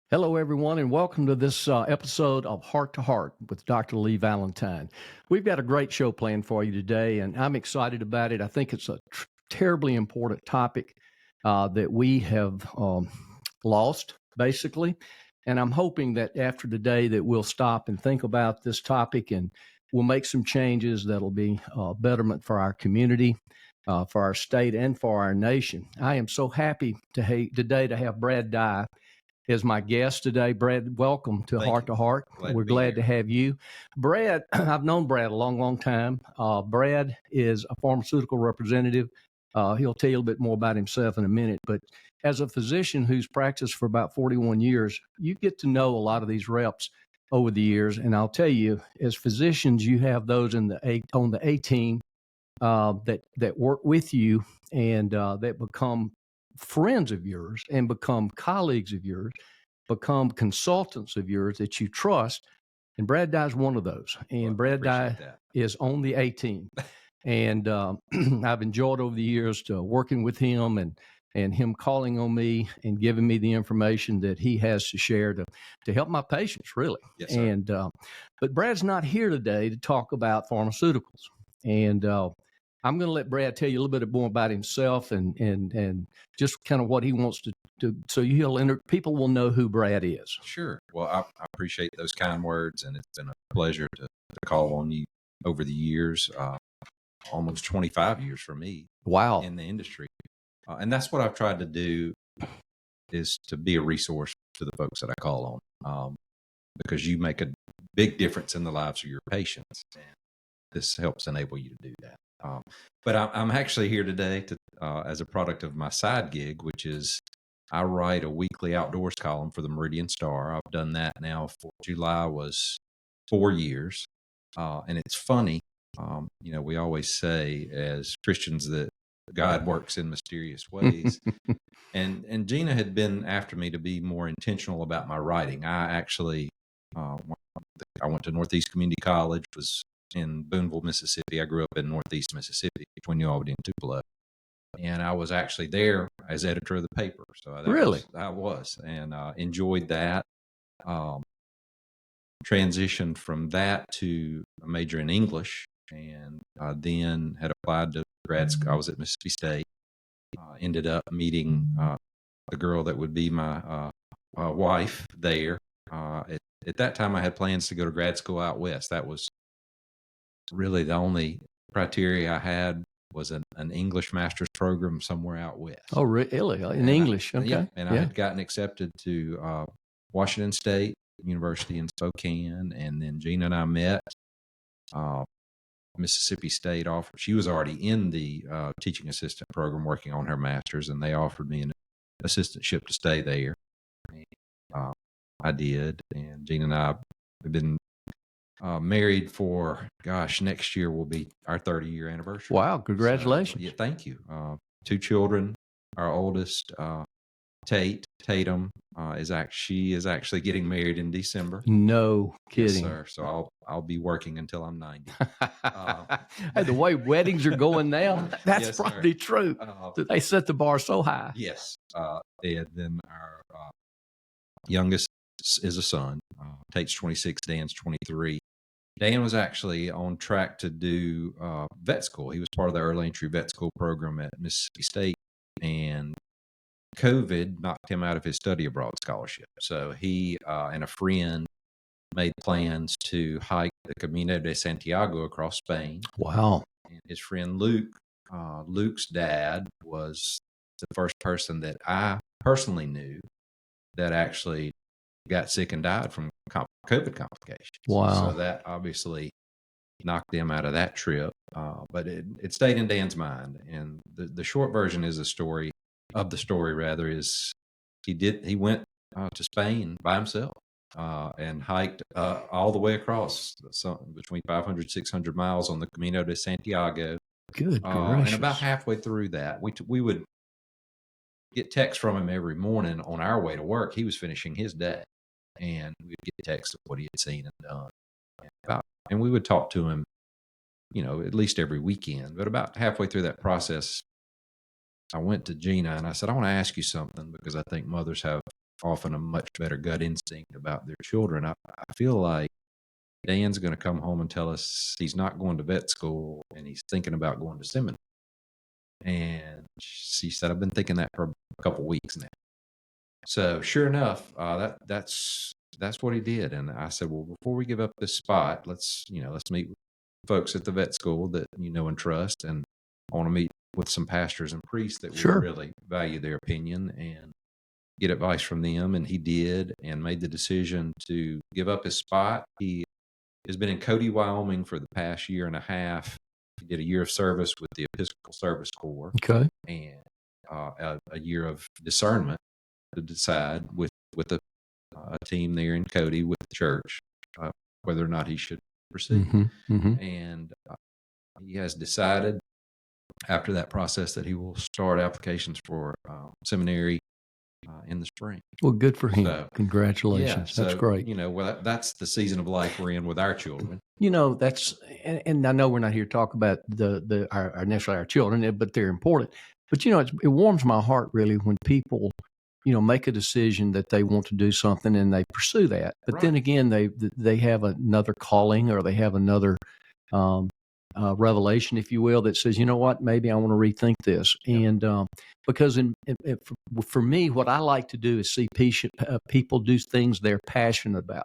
Hello, everyone, and welcome to this episode of Heart to Heart with Dr. Lee Valentine. We've got a great show planned for you today, and I'm excited about it. I think it's a terribly important topic that we have lost, basically. And I'm hoping that after today that we'll stop and think about this topic and we'll make some changes that'll be betterment for our community, for our state, and for our nation. I am so happy today to have Brad Dye is my guest today. Brad, welcome to Heart to Heart. We're glad to have you. Brad, I've known Brad a long, long time. Brad is a pharmaceutical representative. He'll tell you a little bit more about himself in a minute, but as a physician who's practiced for about 41 years, you get to know a lot of these reps over the years. And I'll tell you, as physicians, you have those on the A team that work with you and that become friends of yours and become colleagues of yours, become consultants of yours that you trust. And Brad Dye is one of those. And Brad Dye is on the A team. And I've enjoyed over the years working with him and him calling on me and giving me the information that he has to share to help my patients, really. Yes, sir. And but Brad's not here today to talk about pharmaceuticals. And I'm going to let Brad tell you a little bit more about himself and just kind of what he wants to do, so people will know who Brad is. Sure. Well, I appreciate those kind words, and it's been a pleasure to call on you over the years, almost 25 years for me. Wow. In the industry. And that's what I've tried to do, is to be a resource to the folks that I call on, because you make a big difference in the lives of your patients, and this helps enable you to do that. But I'm actually here today as a product of my side gig, which is I write a weekly outdoors column for the Meridian Star. I've done that now for July was 4 years. And it's funny, we always say as Christians that God works in mysterious ways. and Gina had been after me to be more intentional about my writing. I actually, I went to Northeast Community College, was in Booneville, Mississippi. I grew up in Northeast Mississippi, between New Albany and Tupelo. And I was actually there as editor of the paper. So I was, and enjoyed that. Transitioned from that to a major in English, and then had applied to grad school. I was at Mississippi State. Ended up meeting the girl that would be my wife there. At that time, I had plans to go to grad school out west. That was really the only criteria I had, was an English master's program somewhere out west. Oh, really? In English? Okay. Yeah, and I had gotten accepted to Washington State University in Spokane, and then Gina and I met. Mississippi State offered, she was already in the teaching assistant program working on her master's, and they offered me an assistantship to stay there. And, I did, and Gina and I have been married for, next year will be our 30-year anniversary. Wow, congratulations. So, yeah, thank you. 2 children. Our oldest, Tatum, she is actually getting married in December. No kidding. Yes, sir. So I'll be working until I'm 90. Hey, the way weddings are going now, that's yes, probably true. They set the bar so high. Yes. And then our youngest is a son. Tate's 26, Dan's 23. Dan was actually on track to do vet school. He was part of the early entry vet school program at Mississippi State, and COVID knocked him out of his study abroad scholarship. So he and a friend made plans to hike the Camino de Santiago across Spain. Wow. And his friend Luke's dad was the first person that I personally knew that actually got sick and died from COVID complications. Wow. So that obviously knocked them out of that trip. But it stayed in Dan's mind. And the short version is is he went to Spain by himself and hiked all the way across, between 500, 600 miles on the Camino de Santiago. Good gracious. And about halfway through that, we would get texts from him every morning on our way to work. He was finishing his day, and we'd get texts of what he had seen and done. And we would talk to him, at least every weekend. But about halfway through that process, I went to Gina and I said, I want to ask you something, because I think mothers have often a much better gut instinct about their children. I feel like Dan's going to come home and tell us he's not going to vet school and he's thinking about going to seminary. And she said, I've been thinking that for a couple weeks now. So sure enough, that's what he did. And I said, well, before we give up this spot, let's meet with folks at the vet school that you know and trust. And I want to meet with some pastors and priests that we Sure. really value their opinion and get advice from them. And he did, and made the decision to give up his spot. He has been in Cody, Wyoming for the past year and a half. He did a year of service with the Episcopal Service Corps Okay. and a year of discernment to decide with a team there in Cody with the church whether or not he should proceed. And he has decided after that process that he will start applications for seminary in the spring. Well, good for him. So, Congratulations. That's great. Well, that's the season of life we're in with our children. That's, and I know we're not here to talk about our necessarily our children, but they're important. But it warms my heart really when people, make a decision that they want to do something and they pursue that. But then again, they have another calling or they have another revelation, if you will, that says, you know what, maybe I want to rethink this. And because for me, what I like to do is see people do things they're passionate about.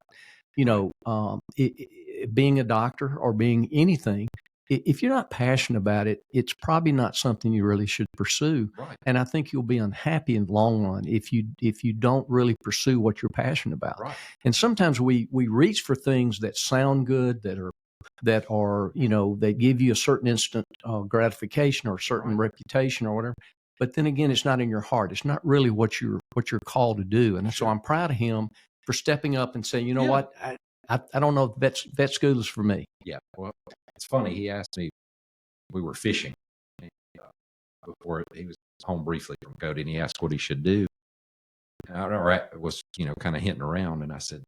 Being a doctor or being anything, if you're not passionate about it, it's probably not something you really should pursue. Right. And I think you'll be unhappy in the long run if you don't really pursue what you're passionate about. Right. And sometimes we reach for things that sound good, that are they give you a certain instant gratification or a certain reputation or whatever. But then again, it's not in your heart. It's not really what you're called to do. And so I'm proud of him for stepping up and saying, you know what, I don't know if vet school is for me. Yeah. Well, it's funny. He asked me, we were fishing before he was home briefly from Cody, and he asked what he should do. And I was, kind of hinting around, and I said,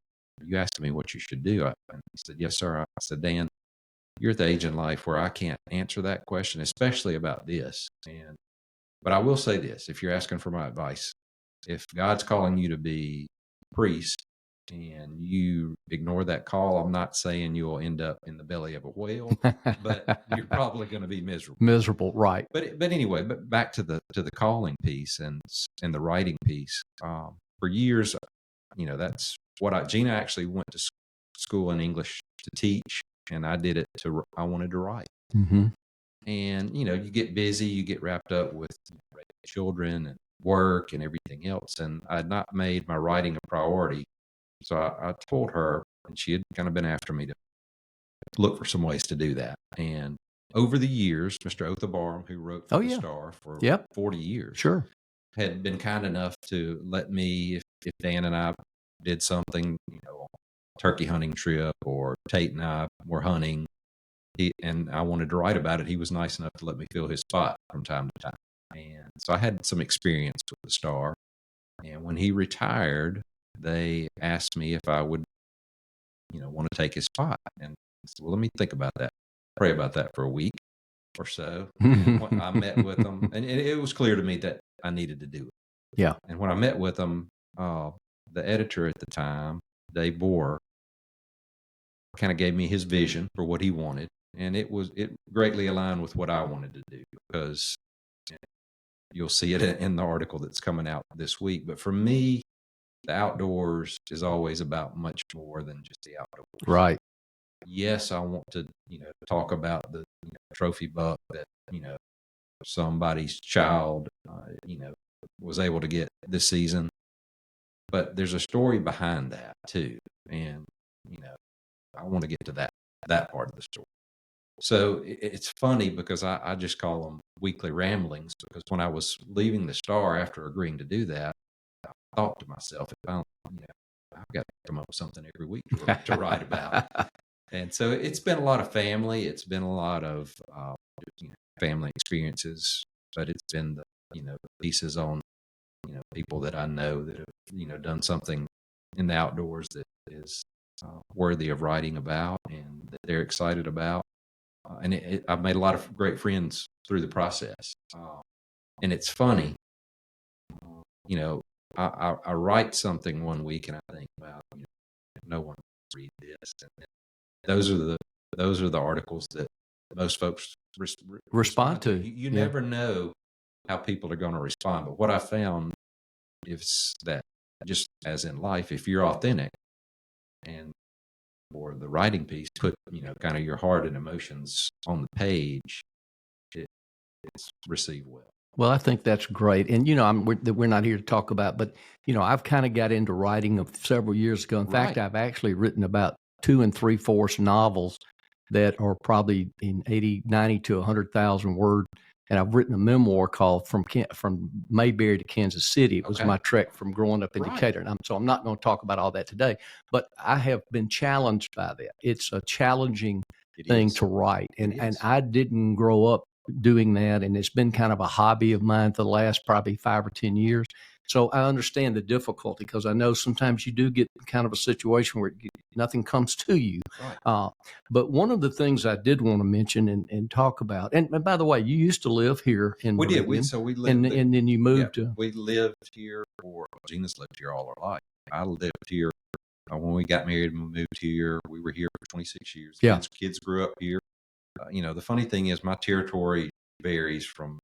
you asked me what you should do. And he said, yes, sir. I said, Dan, you're at the age in life where I can't answer that question, especially about this. But I will say this, if you're asking for my advice, if God's calling you to be a priest and you ignore that call, I'm not saying you'll end up in the belly of a whale, but you're probably going to be miserable. Miserable, right. But anyway, but back to the calling piece and the writing piece. For years, that's what Gina actually went to school in English to teach, and I did it I wanted to write. Mm-hmm. And, you get busy, you get wrapped up with children and work and everything else. And I had not made my writing a priority. So I told her, and she had kind of been after me to look for some ways to do that. And over the years, Mr. Othabarum, who wrote for the Star for 40 years, had been kind enough to let me, if Dan and I did something, on a turkey hunting trip, or Tate and I were hunting, and I wanted to write about it, he was nice enough to let me fill his spot from time to time. And so I had some experience with the Star. And when he retired, they asked me if I would, want to take his spot. And I said, well, let me think about that. Pray about that for a week or so. And when I met with them, and it was clear to me that I needed to do it. Yeah. And when I met with them, the editor at the time, Dave Bohr, kind of gave me his vision for what he wanted. And it greatly aligned with what I wanted to do, because you'll see it in the article that's coming out this week. But for me, the outdoors is always about much more than just the outdoors. Right. Yes, I want to, talk about the trophy buck that, somebody's child, was able to get this season. But there's a story behind that too. And, I want to get to that part of the story. So it's funny because I just call them weekly ramblings, because when I was leaving the Star after agreeing to do that, I thought to myself, I've got to come up with something every week to write about. And so it's been a lot of family. It's been a lot of family experiences, but it's been the pieces on people that I know that have done something in the outdoors that is worthy of writing about and that they're excited about. And I've made a lot of great friends through the process. And it's funny, I write something one week and I think, well, no one will read this. And those are the articles that most folks Respond respond to. to. You Yeah. never know how people are going to respond. But what I found is that, just as in life, if you're authentic and for the writing piece, put kind of your heart and emotions on the page, it, it's received well. Well, I think that's great. And, we're not here to talk about, but, I've kind of got into writing several years ago. In fact, Right. I've actually written about 2 3/4 novels that are probably in 80, 90 to 100,000 words. And I've written a memoir called From Mayberry to Kansas City. It was Okay. my trek from growing up in Right. Decatur. And so I'm not going to talk about all that today, but I have been challenged by that. It's a challenging thing to write. And I didn't grow up doing that, and it's been kind of a hobby of mine for the last probably 5 or 10 years. So I understand the difficulty, because I know sometimes you do get kind of a situation where nothing comes to you. Right. But one of the things I did want to mention and talk about, and by the way, you used to live here in We Meridian, did. We lived, and then you moved to. we lived here Gina's lived here all our life. I lived here when we got married and we moved here. We were here for 26 years. Yeah. Kids grew up here. The funny thing is, my territory varies from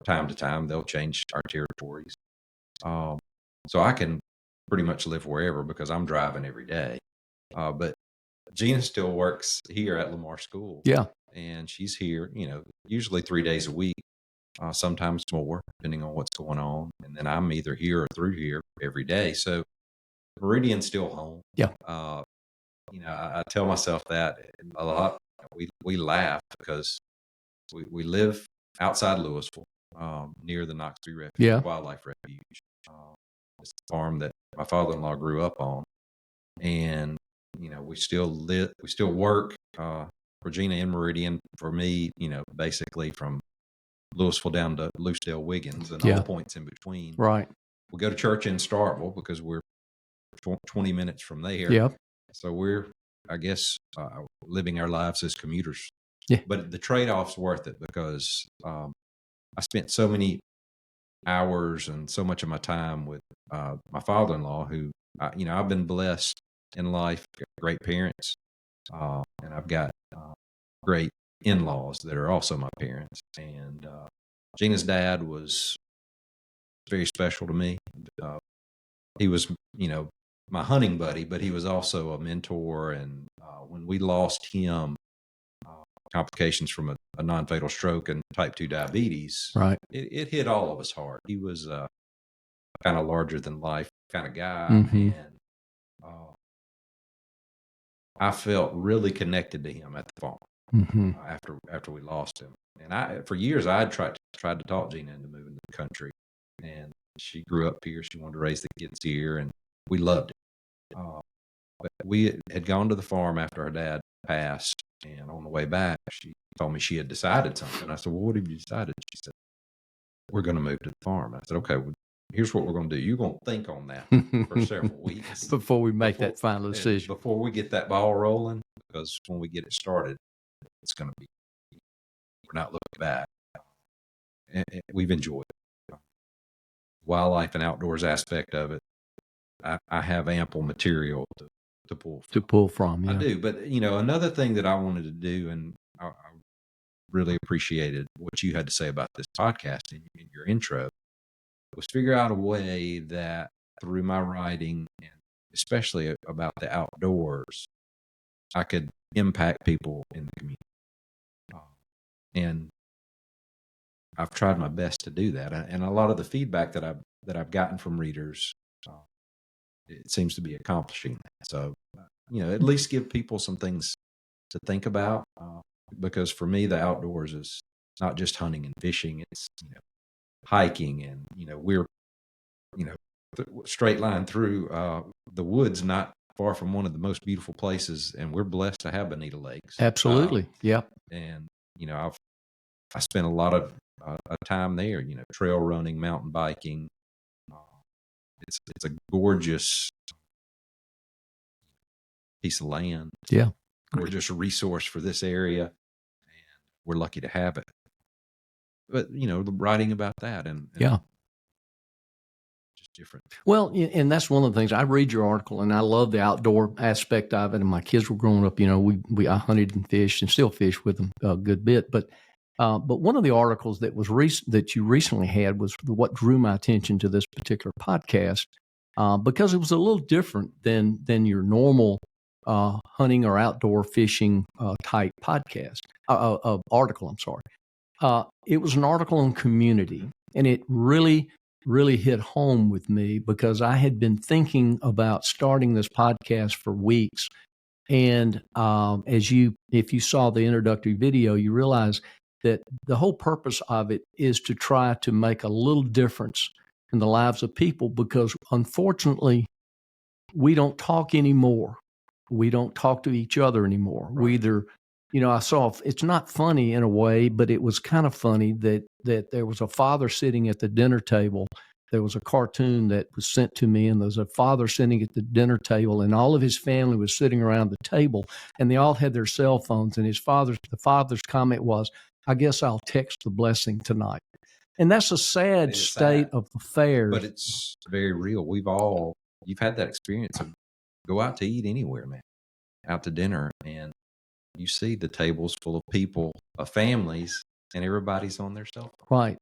time to time. They'll change our territories, so I can pretty much live wherever because I'm driving every day. But Gina still works here at Lamar School. Yeah. And she's here, usually 3 days a week, sometimes more, depending on what's going on. And then I'm either here or through here every day. So Meridian's still home. Yeah. I tell myself that a lot. We laugh because we live outside Louisville, near the Knoxville Refuge, Wildlife Refuge. It's a farm that my father-in-law grew up on. And we still work, Regina and Meridian. For me, basically from Louisville down to Loosedale, Wiggins, and all the points in between. Right. We go to church in Starkville because we're 20 minutes from there. Yeah. So we're, I guess, living our lives as commuters. Yeah. But the trade-off's worth it because I spent so many hours and so much of my time with my father-in-law, who, I've been blessed in life, got great parents, and I've got great in-laws that are also my parents. And Gina's dad was very special to me. He was, my hunting buddy, but he was also a mentor. And when we lost him, complications from a non-fatal stroke and type 2 diabetes, right, it hit all of us hard. He was kind of larger than life kind of guy. Mm-hmm. And I felt really connected to him at the farm. Mm-hmm. After we lost him. And for years I had tried to talk Gina into moving to the country, and she grew up here. She wanted to raise the kids here, and we loved it. But we had gone to the farm after her dad passed, and on the way back, she told me she had decided something. I said, "Well, what have you decided?" She said, "We're going to move to the farm." I said, "Okay, well, here's what we're going to do. You're going to think on that for several weeks before we make that final decision. Before we get that ball rolling, because when we get it started, it's going to be, we're not looking back." And we've enjoyed it. Wildlife and outdoors aspect of it, I have ample material to pull from. Yeah. I do. But, another thing that I wanted to do, and I really appreciated what you had to say about this podcast in your intro, was figure out a way that through my writing, and especially about the outdoors, I could impact people in the community. And I've tried my best to do that. And a lot of the feedback that I've gotten from readers, it seems to be accomplishing that. So, at least give people some things to think about, because for me, the outdoors is not just hunting and fishing. It's, hiking, and, we're, straight line through the woods, not far from one of the most beautiful places. And we're blessed to have Bonita Lakes. Absolutely. Yeah. And, I spent a lot of time there, trail running, mountain biking. It's a gorgeous piece of land. Yeah. Gorgeous resource for this area, and we're lucky to have it. But, writing about that and yeah, different. Well, and that's one of the things. I read your article, and I love the outdoor aspect of it. And my kids were growing up, I hunted and fished and still fish with them a good bit. But one of the articles that was that you recently had was what drew my attention to this particular podcast, because it was a little different than your normal hunting or outdoor fishing type podcast article. I'm sorry. It was an article on community, and it really hit home with me because I had been thinking about starting this podcast for weeks. And if you saw the introductory video, you realize that the whole purpose of it is to try to make a little difference in the lives of people, because unfortunately, we don't talk anymore. We don't talk to each other anymore. Right. We either, I saw, it's not funny in a way, but it was kind of funny that there was a father sitting at the dinner table. There was a cartoon that was sent to me, and there was a father sitting at the dinner table, and all of his family was sitting around the table, and they all had their cell phones. And the father's comment was, "I guess I'll text the blessing tonight." And that's a sad state of affairs. But it's very real. You've had that experience of go out to eat anywhere, man, out to dinner, and you see the tables full of people, of families, and everybody's on their cell phone. Right.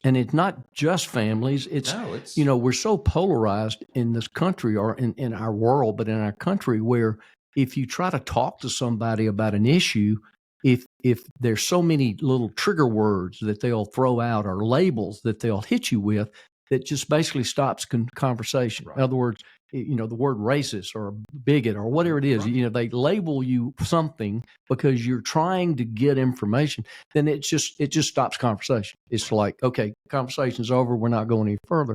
And it's not just families. It's we're so polarized in this country, or in our world, but in our country, where if you try to talk to somebody about an issue, if there's so many little trigger words that they'll throw out, or labels that they'll hit you with, that just basically stops conversation. Right. In other words, the word racist or bigot or whatever it is, Right. They label you something because you're trying to get information. Then it just stops conversation. It's like, okay, conversation's over. We're not going any further.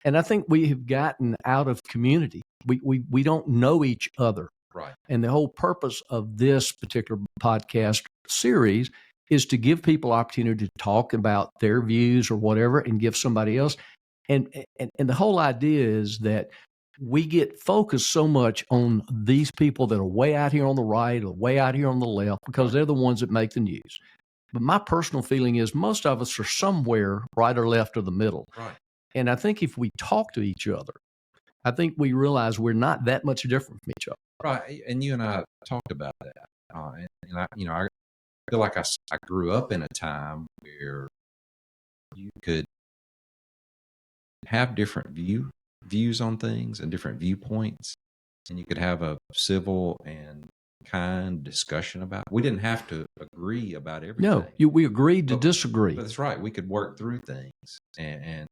And I think we have gotten out of community. We don't know each other. Right. And the whole purpose of this particular podcast series is to give people opportunity to talk about their views or whatever, and give somebody else. And the whole idea is that we get focused so much on these people that are way out here on the right or way out here on the left, because they're the ones that make the news. But my personal feeling is most of us are somewhere right or left or the middle. Right. And I think if we talk to each other, I think we realize we're not that much different from each other. Right. And you and I talked about that. And I feel like I grew up in a time where you could have different views on things and different viewpoints, and you could have a civil and kind discussion about it. We didn't have to agree about everything. No, we agreed to disagree. But that's right. We could work through things and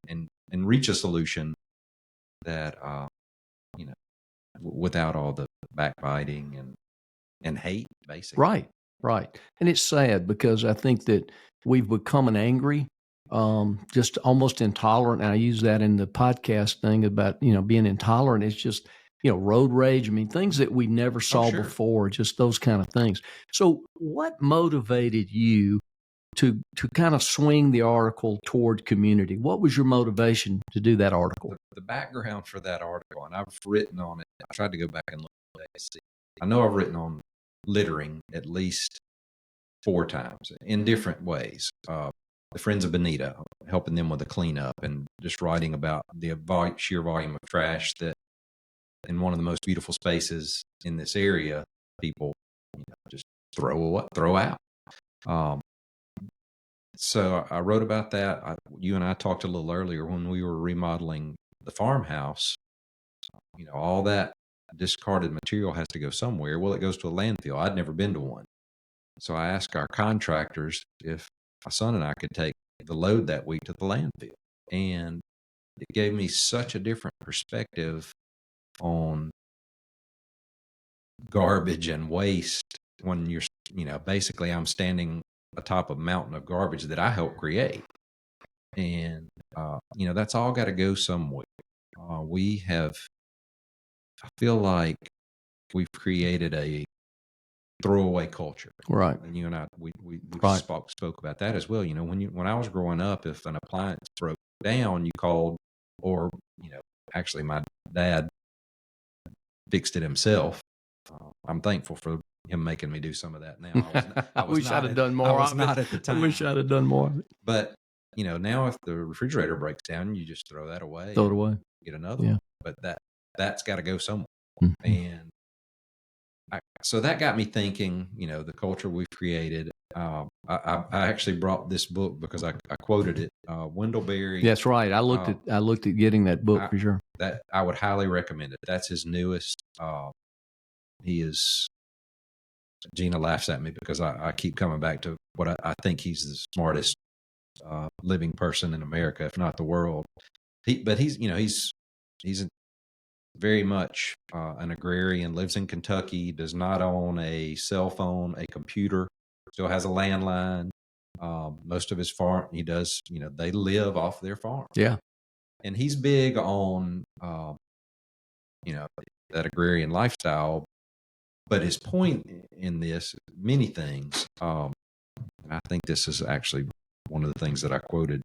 reach a solution that without all the backbiting and hate, basically. Right. And it's sad because I think that we've become an angry, just almost intolerant. And I use that in the podcast thing about, being intolerant. It's just, road rage. I mean, things that we never saw before, just those kind of things. So what motivated you to kind of swing the article toward community? What was your motivation to do that article? The background for that article, and I've written on it. I tried to go back and look at it. See, I know I've written on littering at least 4 times in different ways. The Friends of Bonita, helping them with the cleanup, and just writing about the sheer volume of trash that in one of the most beautiful spaces in this area, people just throw out. So I wrote about that. You and I talked a little earlier when we were remodeling the farmhouse. All that discarded material has to go somewhere. Well, it goes to a landfill. I'd never been to one. So I asked our contractors if my son and I could take the load that week to the landfill. And it gave me such a different perspective on garbage and waste when you're, basically I'm standing atop a mountain of garbage that I helped create. And, that's all got to go somewhere. I feel like we've created a throwaway culture. Right. And you and I, we Right. spoke about that as well. When I was growing up, if an appliance broke down, you called, or, actually my dad fixed it himself. I'm thankful for him making me do some of that now. I wish I'd have done more. I was not at the time. I wish I'd have done more of it. But, now if the refrigerator breaks down, you just throw that away. Throw it away. get another Yeah. one. But that's got to go somewhere. Mhm. And so that got me thinking, the culture we've created. I actually brought this book because I quoted it. Wendell Berry. That's right. I looked at getting that book for sure. That I would highly recommend it. That's his newest. He is. Gina laughs at me because I keep coming back to what I think he's the smartest living person in America, if not the world. But he's very much an agrarian, lives in Kentucky, does not own a cell phone, a computer, still has a landline. Most of his farm, he does, they live off their farm. Yeah. And he's big on, that agrarian lifestyle. But his point in this, many things, and I think this is actually one of the things that I quoted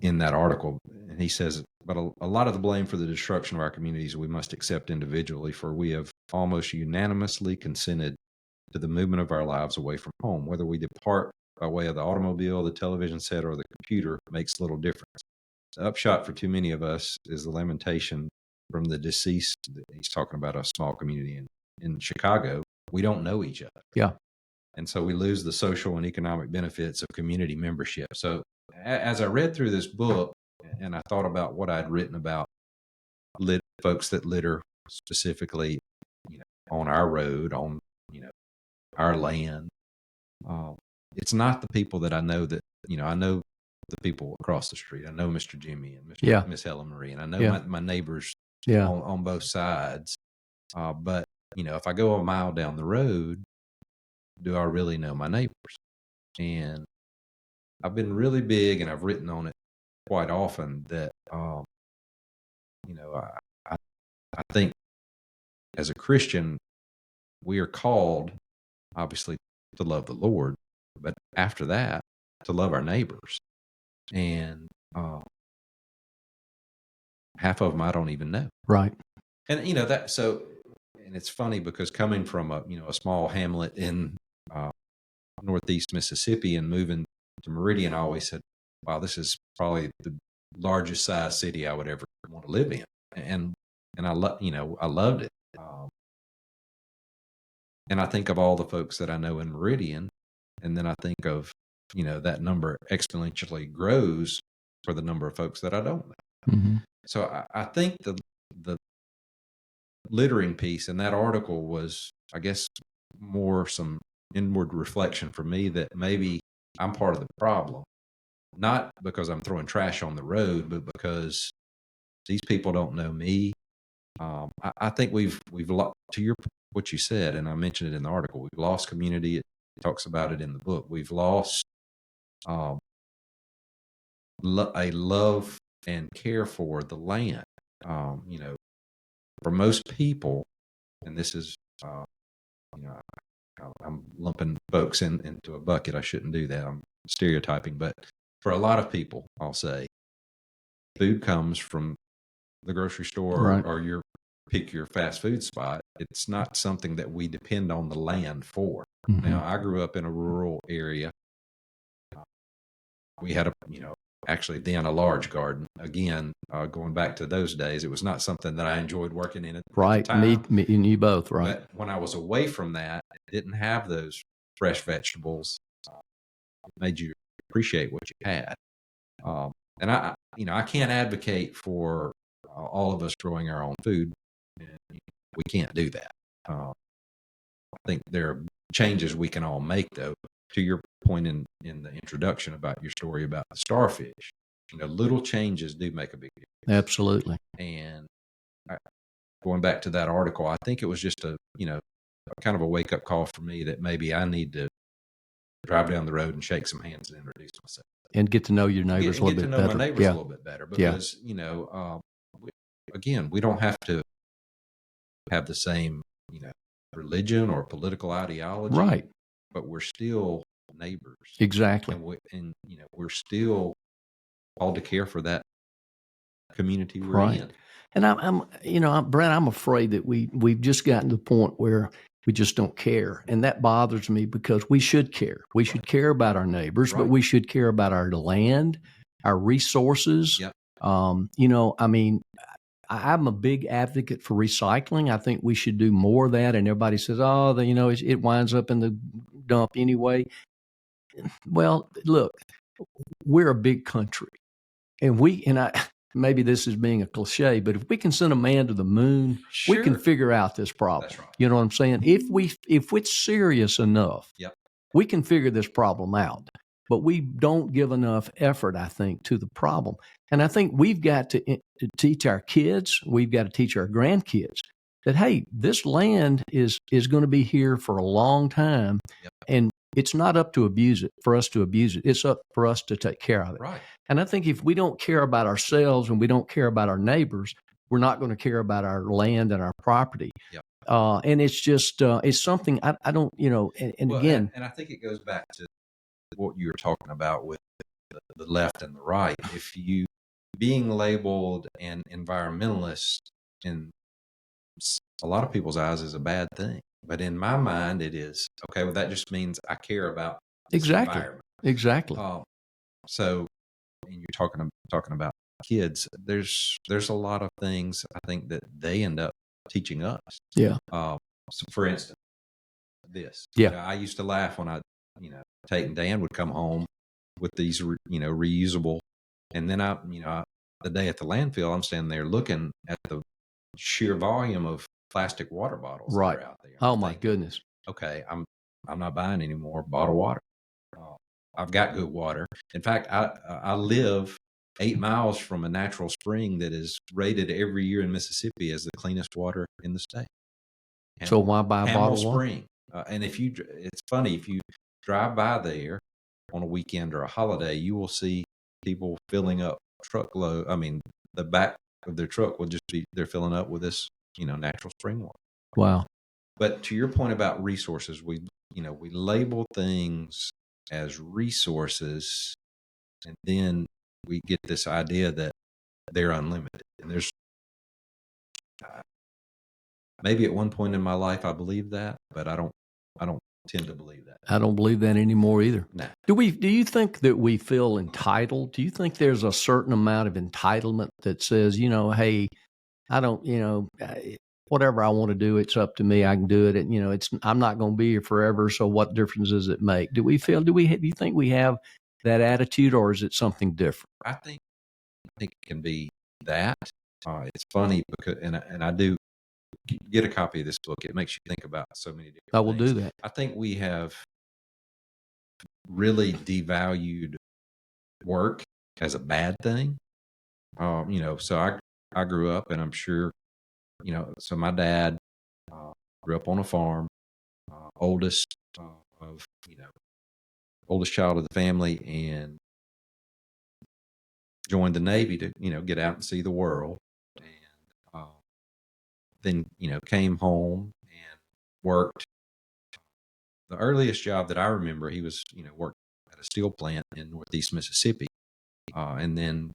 in that article. And he says, but a lot of the blame for the destruction of our communities we must accept individually, for we have almost unanimously consented to the movement of our lives away from home. Whether we depart by way of the automobile, the television set, or the computer makes little difference. The upshot for too many of us is the lamentation from the deceased. He's talking about a small community in Chicago. We don't know each other. Yeah. And so we lose the social and economic benefits of community membership. So as I read through this book and I thought about what I'd written about folks that litter specifically, on our road, on, our land, it's not the people that I know that, I know the people across the street. I know Mr. Jimmy and Miss Helen Marie, and I know my neighbors on both sides. But, if I go a mile down the road, do I really know my neighbors? And I've been really big, and I've written on it quite often that, I think as a Christian, we are called, obviously, to love the Lord, but after that, to love our neighbors. And half of them I don't even know. Right. And, and it's funny because coming from a small hamlet in Northeast Mississippi and moving to Meridian, I always said, wow, this is probably the largest size city I would ever want to live in. And I loved it. And I think of all the folks that I know in Meridian, and then I think of, that number exponentially grows for the number of folks that I don't know. Mm-hmm. So I think the littering piece in that article was, I guess, more some inward reflection for me that maybe I'm part of the problem, not because I'm throwing trash on the road, but because these people don't know me. I think we've to what you said, and I mentioned it in the article. We've lost community. It talks about it in the book. We've lost a love and care for the land. For most people, and this is, I'm lumping folks into a bucket. I shouldn't do that. I'm stereotyping, but for a lot of people, I'll say, food comes from the grocery store, right, or pick your fast food spot. It's not something that we depend on the land for. Mm-hmm. Now, I grew up in a rural area. We had actually then a large garden. Again, going back to those days, it was not something that I enjoyed working in. Right. At the time. Me and you both, right? But when I was away from that, it didn't have those fresh vegetables. It made you appreciate what you had. And I can't advocate for all of us growing our own food. We can't do that. I think there are changes we can all make, though. To your point in the introduction about your story about the starfish, little changes do make a big difference. Absolutely. And going back to that article, I think it was just a kind of a wake up call for me that maybe I need to drive down the road and shake some hands and introduce myself. And get to know your neighbors a little bit better. Get to know my neighbors a little bit better because, again, we don't have to have the same, religion or political ideology. Right. But we're still neighbors. Exactly. And we're still called to care for that community we're right. in. And Brent, I'm afraid that we've just gotten to the point where we just don't care. And that bothers me because we should care. We should care about our neighbors, but we should care about our land, our resources. Yep. I mean, I'm a big advocate for recycling. I think we should do more of that. And everybody says, oh, it winds up in the dump anyway. Well, look, we're a big country, and maybe this is being a cliche, but if we can send a man to the moon, we can Sure. figure out this problem. That's right. You know what I'm saying? If it's serious enough, Yep. we can figure this problem out. But we don't give enough effort, I think, to the problem. And I think we've got to teach our kids, we've got to teach our grandkids that, hey, this land is going to be here for a long time. Yep. And it's not up to abuse it, for us to abuse it. It's up for us to take care of it. Right. And I think if we don't care about ourselves and we don't care about our neighbors, we're not going to care about our land and our property. Yep. And it's just, it's something I don't, and Well, again. and I think it goes back to what you were talking about with the left and the right. If you being labeled an environmentalist in a lot of people's eyes is a bad thing. But in my mind, it is. Okay, well, that just means I care about this environment. Exactly. So, and you're talking about kids. There's a lot of things I think that they end up teaching us. Yeah. So, for instance, this. Yeah. I used to laugh when Tate and Dan would come home with these, reusable, and then the day at the landfill, I'm standing there looking at the sheer volume of plastic water bottles that are out there. Oh my goodness. Okay, I'm not buying any more bottled water. I've got good water. In fact, I live 8 miles from a natural spring that is rated every year in Mississippi as the cleanest water in the state. So why buy a bottled water? Spring. And it's funny, if you drive by there on a weekend or a holiday, you will see people filling up truckload. I mean, the back of their truck will just they're filling up with this, natural spring water. Wow. But to your point about resources, we label things as resources, and then we get this idea that they're unlimited. And there's maybe at one point in my life I believed that, but I don't tend to believe that. I don't believe that anymore either. Nah. Do you think that we feel entitled? Do you think there's a certain amount of entitlement that says, hey, I don't, whatever I want to do, it's up to me. I can do it. And, I'm not going to be here forever. So what difference does it make? Do you think we have that attitude, or is it something different? I think it can be that. It's funny because, and I do get a copy of this book. It makes you think about so many different things. I will do that. I think we have really devalued work as a bad thing. So I grew up, and I'm sure, so my dad grew up on a farm, oldest child of the family, and joined the Navy to, get out and see the world. And then, came home and worked. The earliest job that I remember, he was, worked at a steel plant in Northeast Mississippi. And then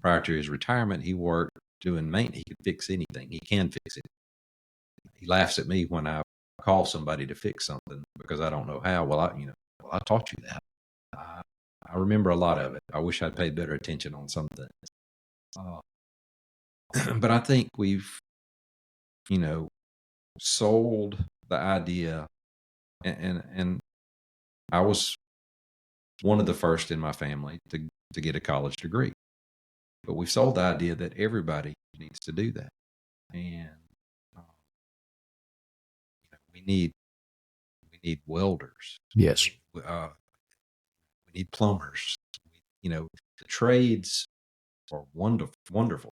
prior to his retirement, he worked doing maintenance. He could fix anything. He can fix it. He laughs at me when I call somebody to fix something because I don't know how. Well, I taught you that. I remember a lot of it. I wish I'd paid better attention on some things. But I think we've, sold the idea, and I was one of the first in my family to get a college degree. But we've sold the idea that everybody needs to do that. And we need welders. Yes. We need plumbers. The trades are wonderful.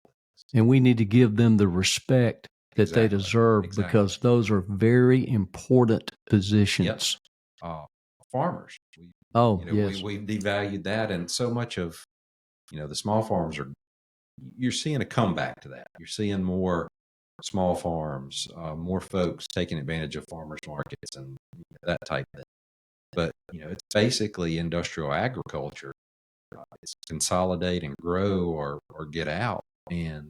And we need to give them the respect that they deserve, because those are very important positions. Yep. Farmers. Yes. We've devalued that, and so much of, the small farms you're seeing a comeback to that. You're seeing more small farms, more folks taking advantage of farmers markets and that type of thing. But, it's basically industrial agriculture. It's consolidate and grow or get out. And,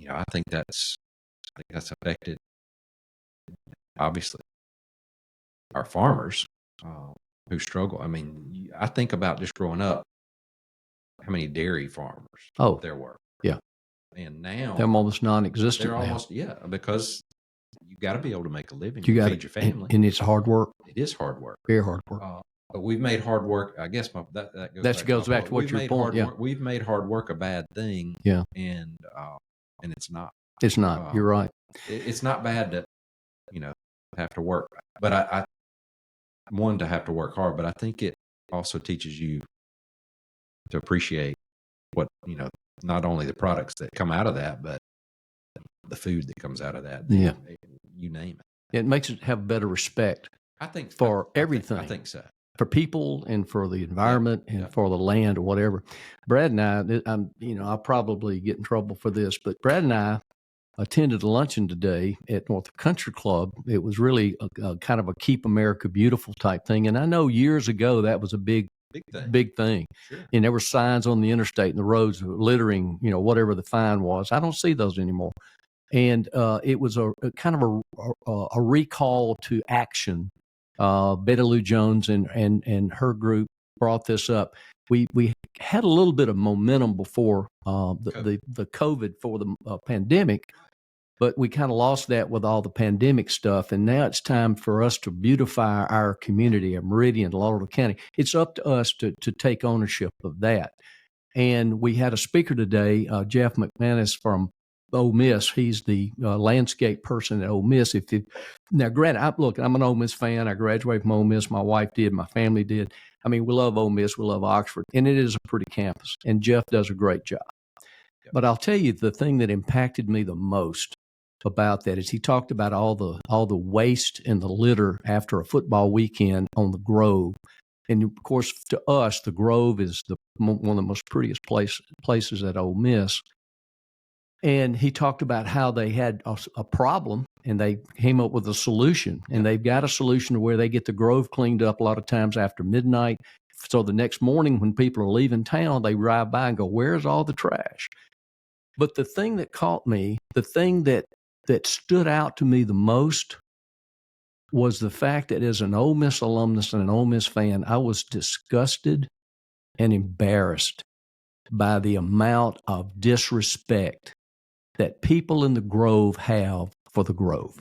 I think that's affected, obviously, our farmers who struggle. I mean, I think about just growing up, how many dairy farmers Oh, there were. yeah. And They're now almost non-existent they're now. almost, because you got to be able to make a living You and got feed your family. and it's hard work, It is hard work. very hard work. But we've made hard work. I guess that goes That back goes to my back point. to what We've your made point. hard Yeah, work. We've made hard work a bad thing. yeah. And it's not. It's not. You're right. It's not bad to have to work, but I one to have to work hard. But I think it also teaches you to appreciate what not only the products that come out of that, but the food that comes out of that. Yeah. You name it. It makes it have better respect I think for everything. I think so. For people and for the environment and for the land or whatever. Brad and I'll probably get in trouble for this, but Brad and I attended a luncheon today at North Country Club. It was really a kind of a Keep America Beautiful type thing. And I know years ago that was a big thing. Sure. And there were signs on the interstate and the roads littering, whatever the fine was. I don't see those anymore. And it was a kind of a recall to action. Betty Lou Jones and her group brought this up. We had a little bit of momentum before the COVID for the pandemic, but we kind of lost that with all the pandemic stuff. And now it's time for us to beautify our community, our Meridian, Lauderdale County. It's up to us to take ownership of that. And we had a speaker today, Jeff McManus from Ole Miss. He's the landscape person at Ole Miss. Now, granted, I'm an Ole Miss fan. I graduated from Ole Miss. My wife did. My family did. I mean, we love Ole Miss. We love Oxford. And it is a pretty campus. And Jeff does a great job. Yep. But I'll tell you, the thing that impacted me the most about that is he talked about all the waste and the litter after a football weekend on the Grove. And of course, to us, the Grove is one of the most prettiest places at Ole Miss. And he talked about how they had a problem and they came up with a solution. And they've got a solution to where they get the Grove cleaned up a lot of times after midnight. So the next morning when people are leaving town, they ride by and go, "Where's all the trash?" But the thing that caught me, the thing that stood out to me the most was the fact that as an Ole Miss alumnus and an Ole Miss fan, I was disgusted and embarrassed by the amount of disrespect that people in the Grove have for the Grove.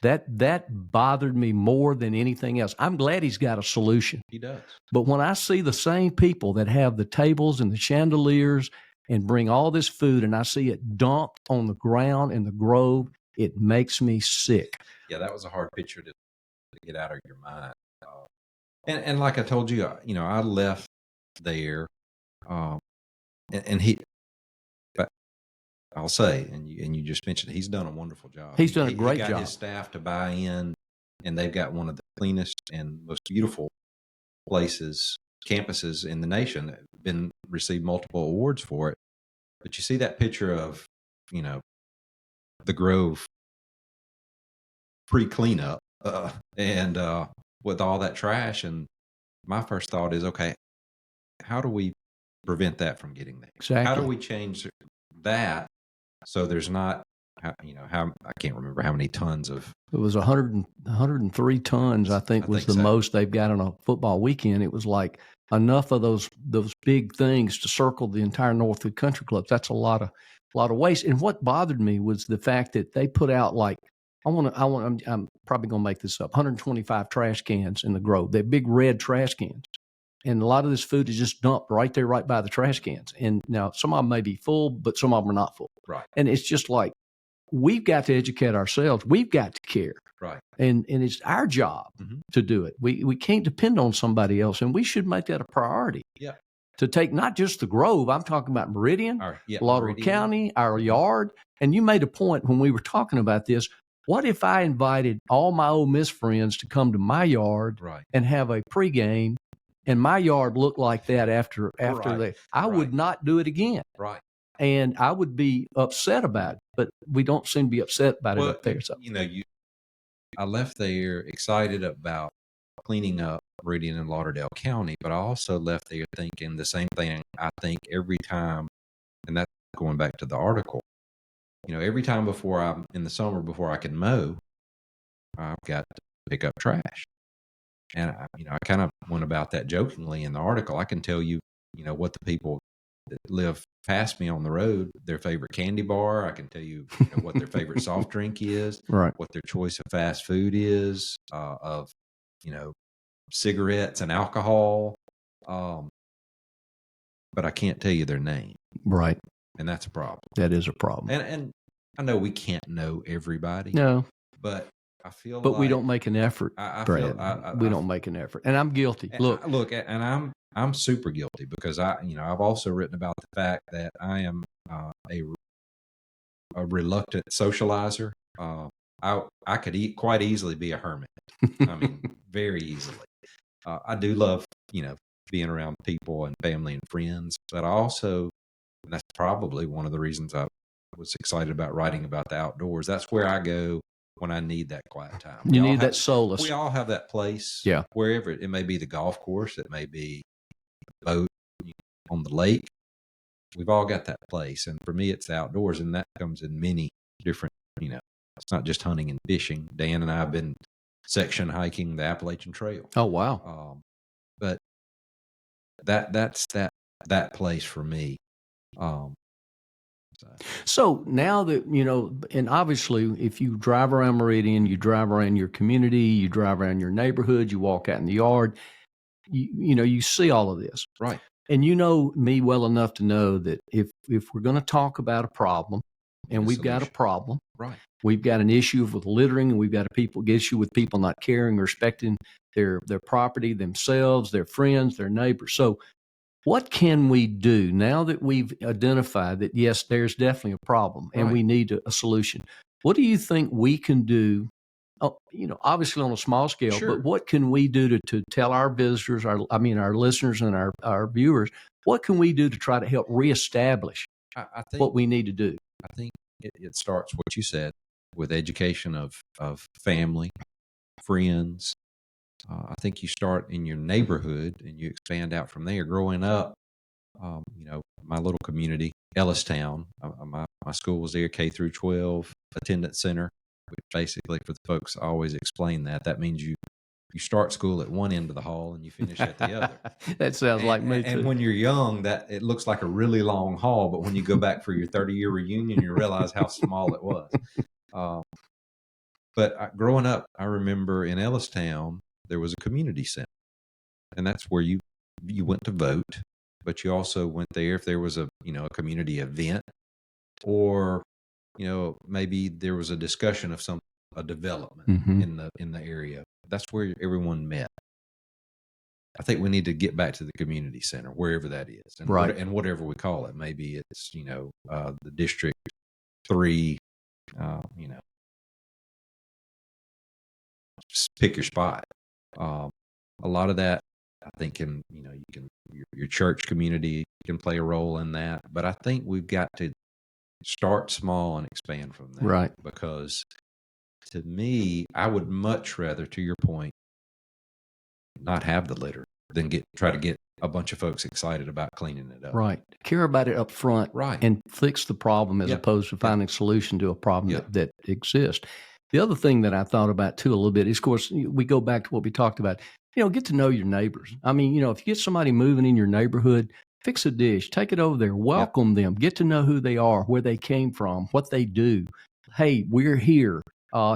That bothered me more than anything else. I'm glad he's got a solution. He does. But when I see the same people that have the tables and the chandeliers and bring all this food and I see it dumped on the ground in the Grove, it makes me sick. Yeah, that was a hard picture to get out of your mind. And like I told you, I left there, and he. But I'll say, and you just mentioned, he's done a wonderful job. He's done a great job. He got his staff to buy in, and they've got one of the cleanest and most beautiful campuses in the nation that have received multiple awards for it. But you see that picture of, the Grove pre-cleanup and with all that trash. And my first thought is, okay, how do we prevent that from getting there? Exactly. How do we change that so there's not, how I can't remember how many tons of. It was 103 tons, I think was the most they've got on a football weekend. It was like enough of those big things to circle the entire Northwood Country Club. That's a lot of waste. And what bothered me was the fact that they put out like, I'm probably going to make this up, 125 trash cans in the Grove. They're big red trash cans. And a lot of this food is just dumped right there, right by the trash cans. And now some of them may be full, but some of them are not full. Right. And it's just like, we've got to educate ourselves. We've got to care. Right. And it's our job to do it. We can't depend on somebody else. And we should make that a priority. Yeah. To take not just the Grove, I'm talking about Meridian, Lauderdale County, our yard. And you made a point when we were talking about this. What if I invited all my Ole Miss friends to come to my yard and have a pregame, and my yard looked like that after I would not do it again. Right. And I would be upset about it, but we don't seem to be upset about it up there. So I left there excited about cleaning up Meridian and Lauderdale County, but I also left there thinking the same thing. I think every time, and that's going back to the article, every time in the summer before I can mow, I've got to pick up trash. And I kind of went about that jokingly in the article. I can tell you, what the people that live past me on the road their favorite candy bar. I can tell you, what their favorite soft drink is, Right. what their choice of fast food is, of cigarettes and alcohol. Um, but I can't tell you their name, Right. and that's a problem. That is a problem. And I know we can't know everybody, No, but I feel but we like don't make an effort, I Brad. feel We don't make an effort, and I'm guilty. Look, look, and I'm super guilty because I've also written about the fact that I am a reluctant socializer. I could quite easily be a hermit. I mean, very easily. I do love being around people and family and friends, but I also, and that's probably one of the reasons I was excited about writing about the outdoors. That's where I go when I need that quiet time. you need that solace. We all have that place. Yeah. Wherever it may be, the golf course, it may be a boat on the lake. We've all got that place, and for me, it's the outdoors, and that comes in many different. It's not just hunting and fishing. Dan and I have been section hiking the Appalachian Trail. Oh, wow. But that's that place for me. So now that, and obviously if you drive around Meridian, you drive around your community, you drive around your neighborhood, you walk out in the yard, you see all of this. Right. And you know me well enough to know that if we're going to talk about a problem, and we've got a problem, right, we've got an issue with littering, and we've got issue with people not caring or respecting their property, themselves, their friends, their neighbors. So what can we do now that we've identified that, yes, there's definitely a problem and we need a solution? What do you think we can do? Obviously on a small scale, but what can we do to tell our visitors, our listeners and our viewers, what can we do to try to help reestablish I think what we need to do? I think it starts what you said with education of family, friends. I think you start in your neighborhood and you expand out from there. Growing up, my little community, Ellistown, my school was there, K through 12 attendance center, which basically, for the folks, I always explain that means you start school at one end of the hall and you finish at the other. That sounds like me too. And when you're young, that it looks like a really long hall, but when you go back for your 30-year reunion, you realize how small it was. But growing up, I remember in Ellistown, there was a community center, and that's where you went to vote, but you also went there if there was a community event, or maybe there was a discussion of a development in the area. That's where everyone met. I think we need to get back to the community center, wherever that is, and and whatever we call it. Maybe it's the District 3, just pick your spot. A lot of that, I think, your church community can play a role in that. But I think we've got to start small and expand from there. Right. Because to me, I would much rather, to your point, not have the litter than try to get a bunch of folks excited about cleaning it up. Right. Care about it up front. Right. And fix the problem as opposed to finding a solution to a problem that exists. The other thing that I thought about too a little bit is, of course, we go back to what we talked about. Get to know your neighbors. I mean, if you get somebody moving in your neighborhood, fix a dish, take it over there, welcome them, get to know who they are, where they came from, what they do. Hey, we're here.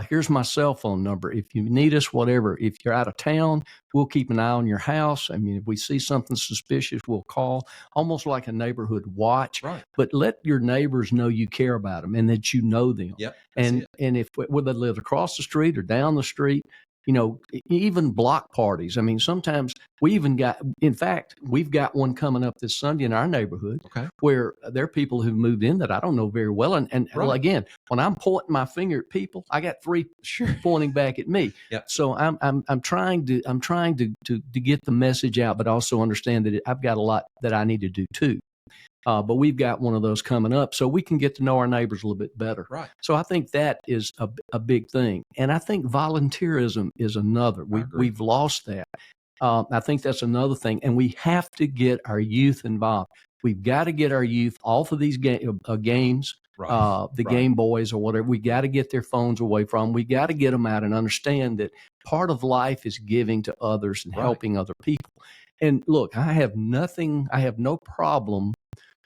Here's my cell phone number. If you need us, whatever. If you're out of town, we'll keep an eye on your house. I mean, if we see something suspicious, we'll call, almost like a neighborhood watch. Right. But let your neighbors know you care about them and that you know them. Yep. And if whether they live across the street or down the street, even block parties. I mean, sometimes we've got one coming up this Sunday in our neighborhood where there are people who've moved in that I don't know very well. And well, again, when I'm pointing my finger at people, I got three pointing back at me. Yep. So I'm trying to get the message out, but also understand that I've got a lot that I need to do too. But we've got one of those coming up, so we can get to know our neighbors a little bit better. Right. So I think that is a big thing, and I think volunteerism is another. We've lost that. I think that's another thing, and we have to get our youth involved. We've got to get our youth off of these games, Game Boys or whatever. We got to get their phones away from them. We got to get them out and understand that part of life is giving to others and helping other people. And look, I have no problem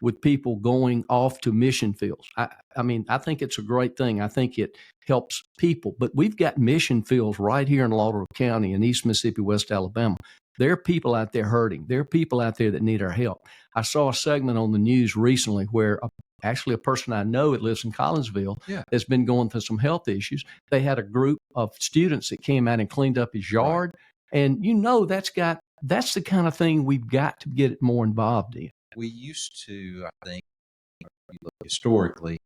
with people going off to mission fields. I mean, I think it's a great thing. I think it helps people. But we've got mission fields right here in Lauderdale County in East Mississippi, West Alabama. There are people out there hurting. There are people out there that need our help. I saw a segment on the news recently where actually a person I know that lives in Collinsville has been going through some health issues. They had a group of students that came out and cleaned up his yard. Right. And that's the kind of thing we've got to get more involved in. We used to, I think, historically,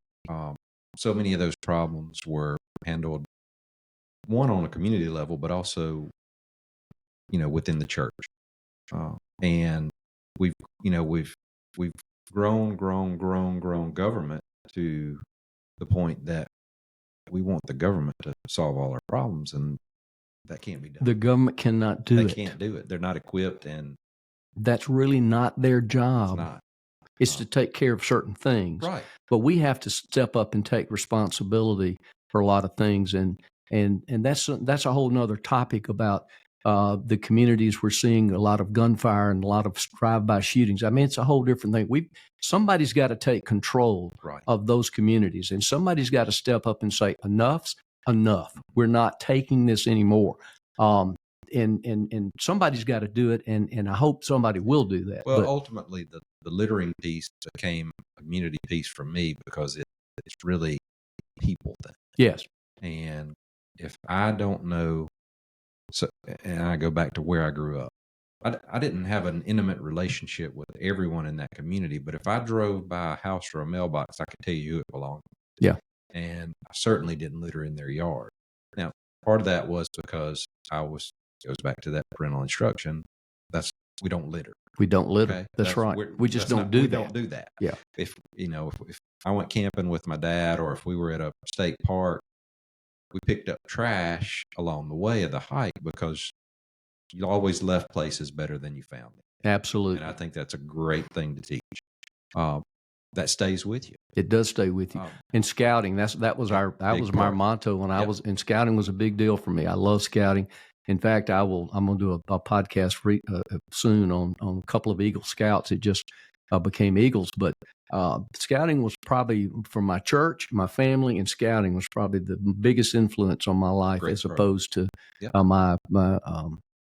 so many of those problems were handled, one, on a community level, but also, within the church. And we've grown government to the point that we want the government to solve all our problems, and that can't be done. The government cannot do it. They can't do it. They're not equipped, and that's really not their job. It's not. It's to take care of certain things. Right. But we have to step up and take responsibility for a lot of things, and that's a whole nother topic about the communities. We're seeing a lot of gunfire and a lot of drive-by shootings. I mean, it's a whole different thing. Somebody's got to take control of those communities, and somebody's got to step up and say, enough's enough. We're not taking this anymore. And somebody's got to do it, and I hope somebody will do that. Well, ultimately, the littering piece became a community piece for me because it's really people thing. Yes. And if I don't know, and I go back to where I grew up, I didn't have an intimate relationship with everyone in that community, but if I drove by a house or a mailbox, I could tell you who it belonged to. Yeah. And I certainly didn't litter in their yard. Now, part of that was because it goes back to that parental instruction. We don't litter. We don't litter. Okay? That's right. We just don't do that. We don't do that. Yeah. If I went camping with my dad, or if we were at a state park, we picked up trash along the way of the hike because you always left places better than you found them. Absolutely. And I think that's a great thing to teach. That stays with you. It does stay with you. In scouting, that was my motto when I was in scouting. Was a big deal for me. I love scouting. In fact, I'm going to do a podcast soon on a couple of Eagle Scouts. It just became Eagles, but scouting was probably, for my church, my family, and scouting was probably the biggest influence on my life, opposed to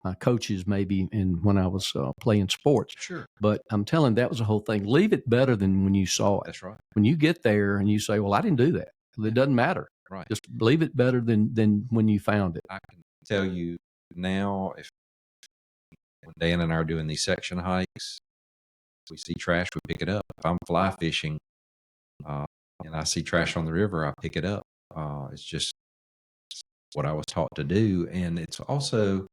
my coaches maybe when I was playing sports. Sure. But I'm telling you, that was the whole thing. Leave it better than when you saw it. That's right. When you get there and you say, well, I didn't do that. It doesn't matter. Right. Just leave it better than when you found it. I can tell you now, when Dan and I are doing these section hikes, we see trash, we pick it up. If I'm fly fishing and I see trash on the river, I pick it up. It's just what I was taught to do. And it's also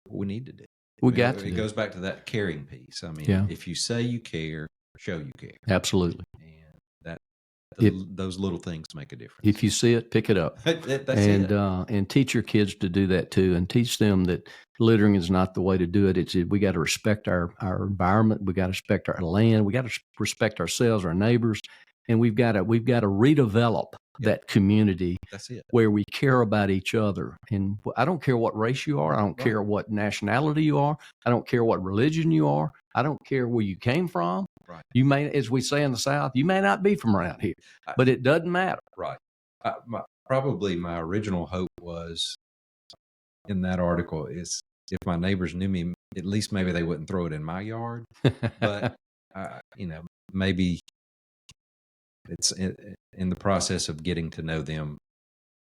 what we need to do. It goes back to that caring piece. I mean, if you say you care, show you care. Absolutely. And those little things make a difference. If you see it, pick it up. And teach your kids to do that too, and teach them that littering is not the way to do it. We got to respect our environment. We got to respect our land. We got to respect ourselves, our neighbors, and we've got to redevelop that community. That's it. Where we care about each other. And I don't care what race you are. I don't care what nationality you are. I don't care what religion you are. I don't care where you came from. Right. You may, as we say in the South, you may not be from around here, but it doesn't matter. Right. Probably my original hope was in that article is if my neighbors knew me, at least maybe they wouldn't throw it in my yard. But, maybe it's in the process of getting to know them,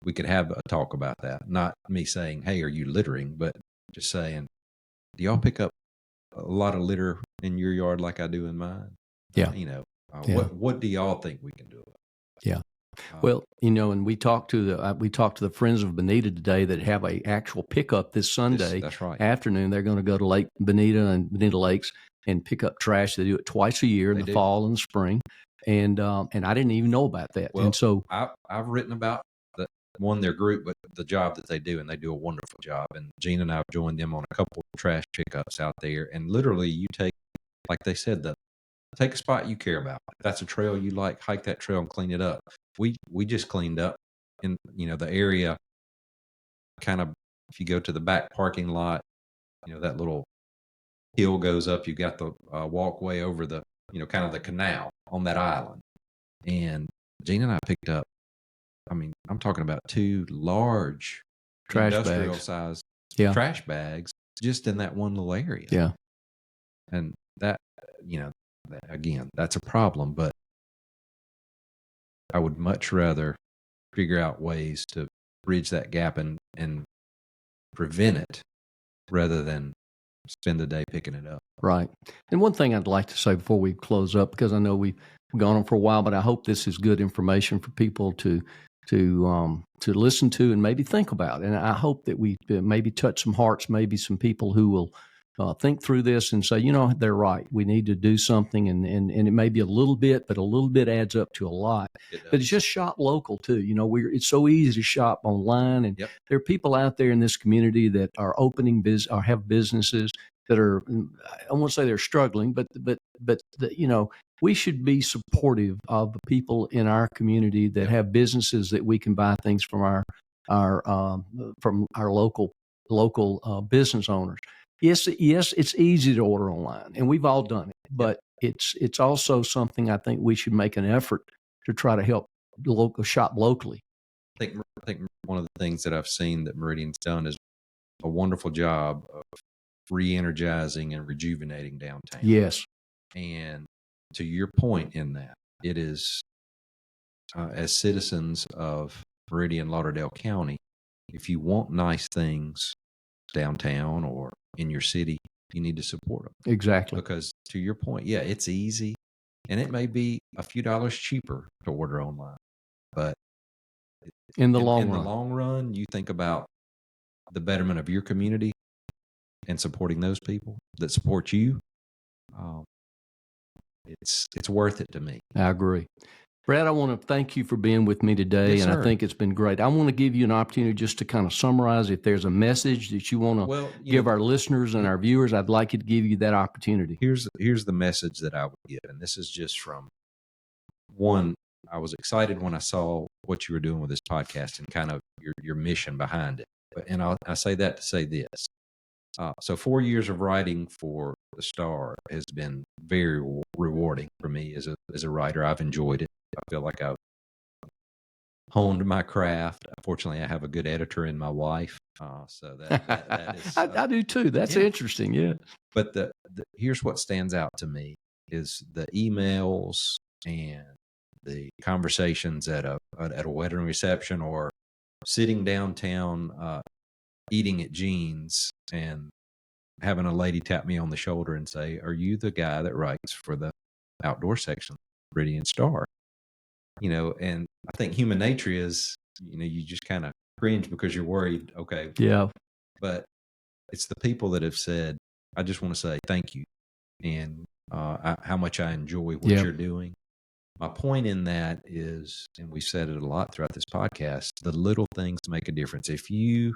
we could have a talk about that. Not me saying, hey, are you littering? But just saying, do y'all pick up a lot of litter in your yard like I do in mine? Yeah. What do y'all think we can do about it? Yeah. Well, and we talked to the Friends of Bonita today that have a actual pickup this Sunday afternoon. They're going to go to Lake Bonita and Bonita Lakes and pick up trash. They do it twice a year in the fall and the spring. And I didn't even know about that. Well, and so I've written about their group, but the job that they do, and they do a wonderful job. And Gene and I have joined them on a couple of trash pickups out there. And literally you take, like they said, take a spot you care about. If that's a trail you like, hike that trail and clean it up. We just cleaned up in, the area kind of, if you go to the back parking lot, that little hill goes up, you got the walkway over the, kind of the canal on that island. And Gina and I picked up, I mean, I'm talking about 2 large Trash industrial bags. sized Yeah. trash bags just in that one little area. Yeah. And that, again, that's a problem, but I would much rather figure out ways to bridge that gap and prevent it rather than spend the day picking it up. Right. And one thing I'd like to say before we close up, because I know we've gone on for a while, but I hope this is good information for people to listen to and maybe think about. And I hope that we maybe touch some hearts, maybe some people who will think through this and say, they're right. We need to do something, and it may be a little bit, but a little bit adds up to a lot. But it's just shop local too. It's so easy to shop online, and Yep. there are people out there in this community that are opening or have businesses that are, I won't say they're struggling, but we should be supportive of the people in our community that have businesses that we can buy things from our local business owners. Yes, it's easy to order online, and we've all done it. But it's also something I think we should make an effort to try to help shop locally. I think one of the things that I've seen that Meridian's done is a wonderful job of re-energizing and rejuvenating downtown. Yes. And to your point in that, it is, as citizens of Meridian Lauderdale County, if you want nice things downtown or in your city, you need to support them. Exactly. Because to your point, it's easy, and it may be a few dollars cheaper to order online, but in the long run, you think about the betterment of your community and supporting those people that support you. It's worth it to me. I agree. Brad, I want to thank you for being with me today, and I think it's been great. I want to give you an opportunity just to kind of summarize. If there's a message that you want to give our listeners and our viewers, I'd like to give you that opportunity. Here's the message that I would give, and this is just from one. I was excited when I saw what you were doing with this podcast and kind of your mission behind it. And I say that to say this. So 4 years of writing for the Star has been very rewarding for me as a writer. I've enjoyed it. I feel like I've honed my craft. Fortunately, I have a good editor in my wife. So that is. I do too. That's interesting. Yeah. But here's what stands out to me is the emails and the conversations at a wedding reception or sitting downtown, eating at Jean's and having a lady tap me on the shoulder and say, "Are you the guy that writes for the outdoor section of Meridian Star?" And I think human nature is, you just kind of cringe because you're worried. Okay. Yeah. But it's the people that have said, "I just want to say thank you," and how much I enjoy what you're doing. My point in that is, and we've said it a lot throughout this podcast, the little things make a difference. If you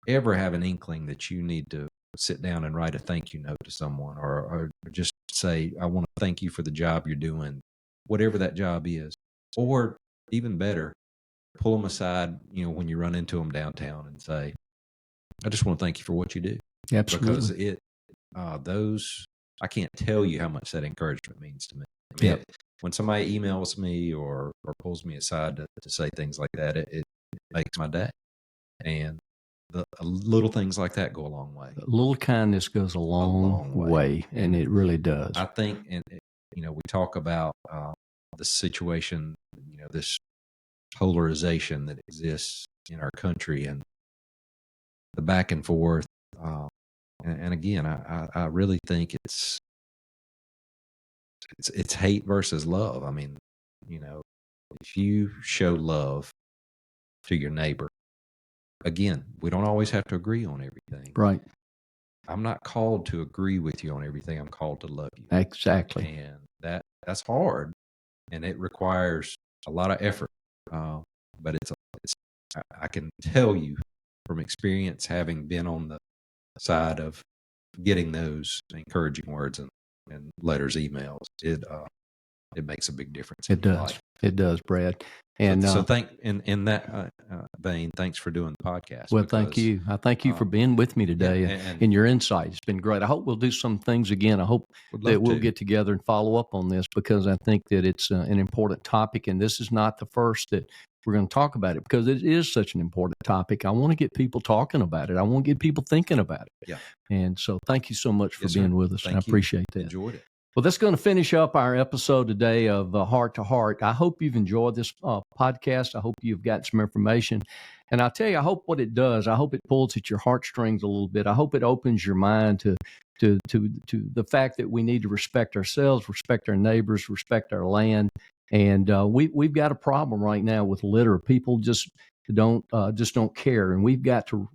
ever have an inkling that you need to sit down and write a thank you note to someone or just say, "I want to thank you for the job you're doing," whatever that job is, or even better, pull them aside, when you run into them downtown and say, "I just want to thank you for what you do." Absolutely. Because I can't tell you how much that encouragement means to me. I mean, when somebody emails me or pulls me aside to say things like that, it makes my day. And the little things like that go a long way. A little kindness goes a long way, and it really does. I think, and we talk about the situation, this polarization that exists in our country and the back and forth. And again, I really think it's hate versus love. I mean, if you show love to your neighbor, again, we don't always have to agree on everything. Right. I'm not called to agree with you on everything. I'm called to love you. Exactly. And that's hard, and it requires a lot of effort. But I can tell you from experience, having been on the side of getting those encouraging words and letters, emails, it makes a big difference It in your does. life. It does, Brad. And So thank in that vein, thanks for doing the podcast. well, thank you. I thank you for being with me today and your insight. It's been great. I hope we'll do some things again. I hope would that love we'll to. get together and follow up on this, because I think that it's an important topic, and this is not the first that we're going to talk about it, because it is such an important topic. I want to get people talking about it. I want to get people thinking about it. Yeah. And so thank you so much for Yes, being sir. with us. Thank I you. appreciate that. Enjoyed it. Well, that's going to finish up our episode today of Heart to Heart. I hope you've enjoyed this podcast. I hope you've got some information. And I'll tell you, I hope what it does, I hope it pulls at your heartstrings a little bit. I hope it opens your mind to the fact that we need to respect ourselves, respect our neighbors, respect our land. And we've got a problem right now with litter. People just don't care. And we've got to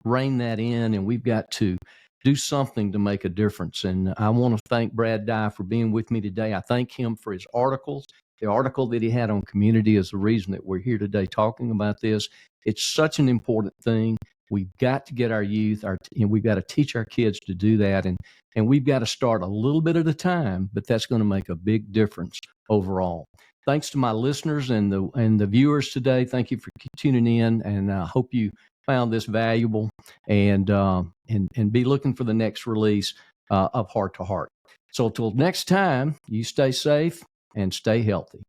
rein that in, and we've got to do something to make a difference. And I want to thank Brad Dye for being with me today. I thank him for his articles. The article that he had on community is the reason that we're here today talking about this. It's such an important thing. We've got to get our youth, we've got to teach our kids to do that. And we've got to start a little bit at a time, but that's going to make a big difference overall. Thanks to my listeners and the viewers today. Thank you for tuning in, and I hope you found this valuable, and be looking for the next release of Heart to Heart. So till next time, you stay safe and stay healthy.